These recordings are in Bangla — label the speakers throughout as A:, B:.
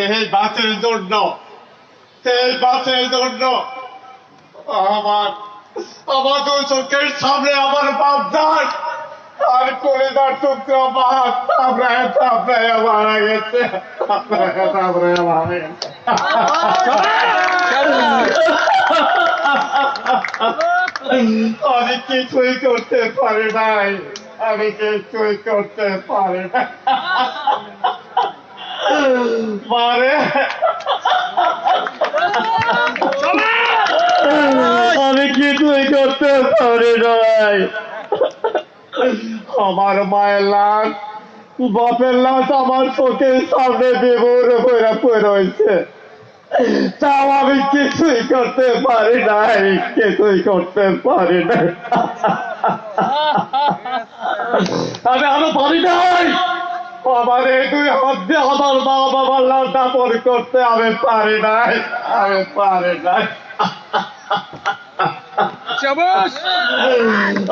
A: এই বাসের জন্য আমার আমার দুই চোখের সামনে আমার বাপ যান আর কলিজার টুকরো বাপ থাপড়ায় মারা গেছে। আমি কিছুই করতে পারি নাই, আমি কিছুই করতে পারি না মারে। আমি কিছুই করতে পারি নাই। আমার মায়ের লাশ, বাপের লাশ আমার চোখের সামনে বিভোরে পড়ে রয়েছে, তাও আমি কিছুই করতে পারি নাই, কিছুই করতে পারি নাই। আমি আরো পারি নাই। আমার এই দুই হাত দিয়ে আমার মা বাবার লাশ দাপন করতে আমি পারি নাই, আমি পারি নাই।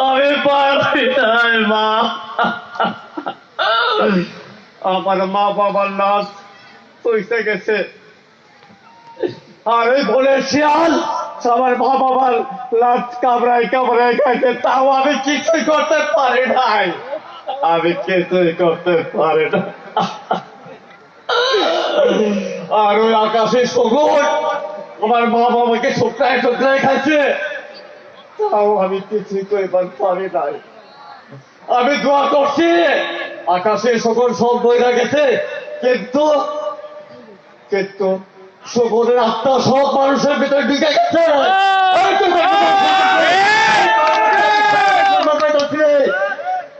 A: আমি পারি নাই মা। আমার মা বাবার লাশ পয়সা গেছে আর এই ভোলের শিয়াল আমার মা বাবার লাশ কামড়ায় খাইছে, তাও আমি কিছুই করতে পারি নাই, আমি কিছুই করতে পারি না। আর ওই আকাশে শগুন আমার মা বাবাকে ঠোকরায় খাইছে, তাও আমি কিছুই করবার পারি নাই। আমি দোয়া করছি আকাশে শগুন সব বইরা গেছে, কিন্তু কিন্তু শগুনের আত্মা সব মানুষের ভিতরে ঢুকে গেছে।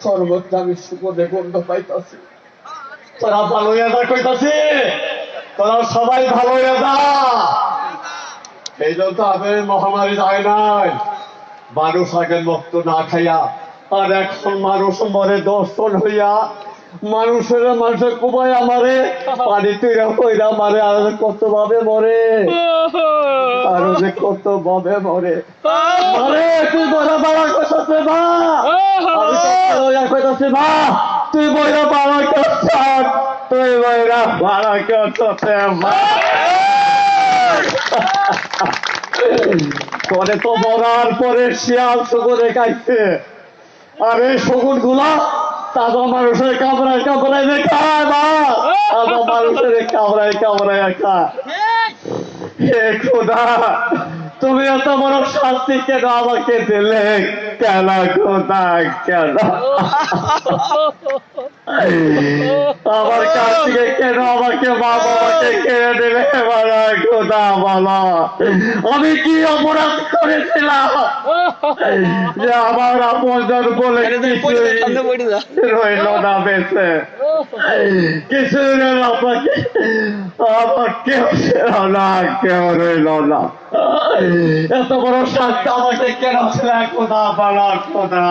A: সর্বত্র আমি শগুনের গন্ধ পাইতাছি। তোরা ভালো যা কইতাছি, তোরা সবাই ভালো যা। এই জন্য আমি মহামারী যায় নাই। মানুষ আগের মতো না খাইয়া, আর এখন মানুষ মরে দর্শন হইয়া মানুষের কুবাইয়া মারে, পানি তুইরা কইরা মারে, আর কত ভাবে মরে, আরো যে কত ভাবে মরে। আরে তুই বড় বাড়া কইতাছে মা, আমি কইতাছি মা, তুই বড় বাড়া করছস, তুই বড় বাড়া করছস মা। তোরে তো মরার পরে শিয়াল শগুনে খাইছে, আর এই শগুন গুলা তাজা মানুষের কামড়ায় খায় মা, তাজা মানুষের কামড়ায় খায়। হে খোদা, তুমি এত বড় শাস্তি কেন আমাকে দিলে? কেন খোদা, কেন আমার কাছ থেকে কেন আমাকে মা বাবাকে কেড়ে দিলে? বলো খোদা, বলো আমি কি অপরাধ করেছিলাম যে আমার আপনজন বলে রইল না বেঁচে? কিছু আপনাকে আমার কেউ ছিল না, কেউ রইল না। এত বড় শাস্তি আমাকে কেন ছিল? খোদা বলো, খোদা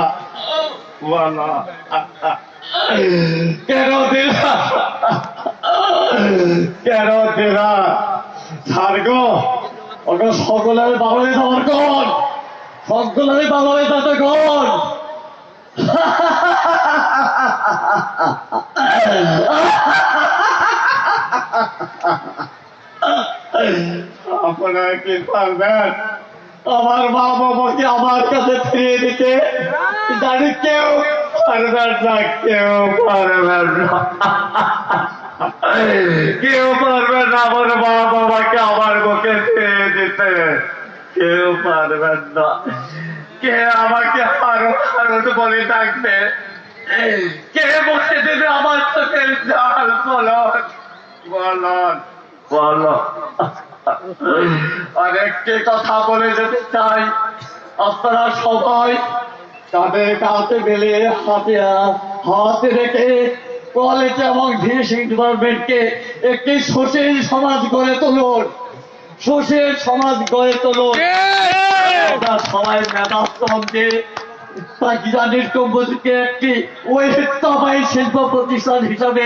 A: বলো কেন দিলা, কেন দিলা? ছাড় গো, ওটা সকলের বাঙালি তোমার কোন, সকলের বাঙালি তাতে কোন? আপনারা কি পারবেন আমার মা বাবাকে আমার কাছে ফিরিয়ে দিতে? জানি কেউ পারবেন না, কেউ পারবেন না, কেউ পারবেন না আমার মা বাবাকে আমার মুখে ফিরিয়ে দিতে, কেউ পারবেন না। কে আমাকে হারুন বলে ডাকবে? কে বসে দেবে আমার চোখের জল? বলুন, বলুন, বলো। আরেকটি কথা বলে যেতে চাই, আপনারা সবাই তাদের কাছে মিলে হাতে রেখে কলেজ এবং ভিসি ডিপার্টমেন্টকে একটি সুশীল সমাজ গড়ে তুলুন, সুশীল সমাজ গড়ে তুলুন। সবাই মেধাশ্রমকে পাকিস্তানের কম্পোজিটকে একটি ঐতিহ্যবাহী শিল্প প্রতিষ্ঠান হিসাবে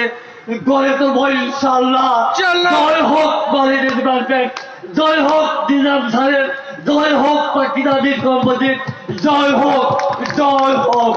A: গড়ে তুলব ইনশাআল্লাহ। জয় হোক কলেজ ডিপার্টমেন্ট, জয় হোক ডিজাইন স্যারের, জয় হোক পাকিস্তানের কম্পোজিট, জয় হোক, জয় হোক।